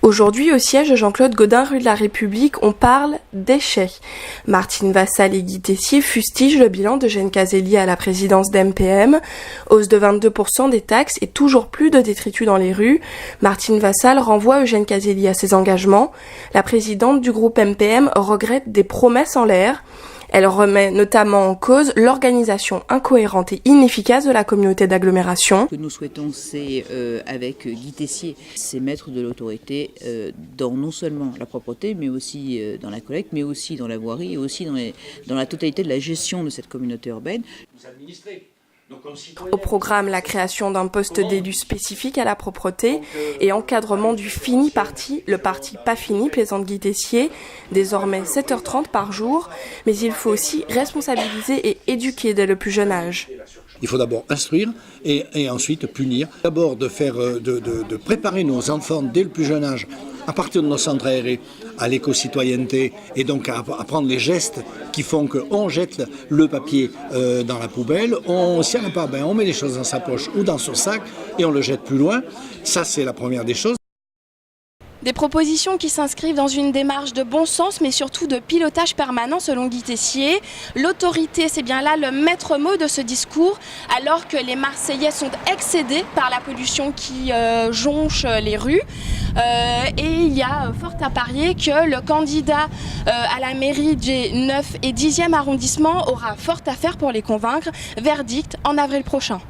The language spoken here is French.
Aujourd'hui, au siège Jean-Claude Gaudin, rue de la République, on parle d'échec. Martine Vassal et Guy Tessier fustigent le bilan d'Eugène Caselli à la présidence d'MPM. Hausse de 22% des taxes et toujours plus de détritus dans les rues. Martine Vassal renvoie Eugène Caselli à ses engagements. La présidente du groupe MPM regrette des promesses en l'air. Elle remet notamment en cause l'organisation incohérente et inefficace de la communauté d'agglomération. Ce que nous souhaitons, c'est, avec Guy Tessier, c'est mettre de l'autorité dans non seulement la propreté, mais aussi dans la collecte, mais aussi dans la voirie et aussi dans la totalité de la gestion de cette communauté urbaine. Au programme, la création d'un poste d'élu spécifique à la propreté et encadrement du fini parti, le parti pas fini, plaisante Guy Tessier, désormais 7h30 par jour, mais il faut aussi responsabiliser et éduquer dès le plus jeune âge. Il faut d'abord instruire et ensuite punir. D'abord de préparer nos enfants dès le plus jeune âge, à partir de nos centres aérés, à l'éco-citoyenneté et donc à apprendre les gestes qui font qu'on jette le papier dans la poubelle, si on n'a pas, on met les choses dans sa poche ou dans son sac et on le jette plus loin. Ça, c'est la première des choses. Des propositions qui s'inscrivent dans une démarche de bon sens, mais surtout de pilotage permanent selon Guy Tessier. L'autorité, c'est bien là le maître mot de ce discours, alors que les Marseillais sont excédés par la pollution qui jonche les rues. Et il y a fort à parier que le candidat à la mairie des 9 et 10e arrondissements aura fort à faire pour les convaincre. Verdict en avril prochain.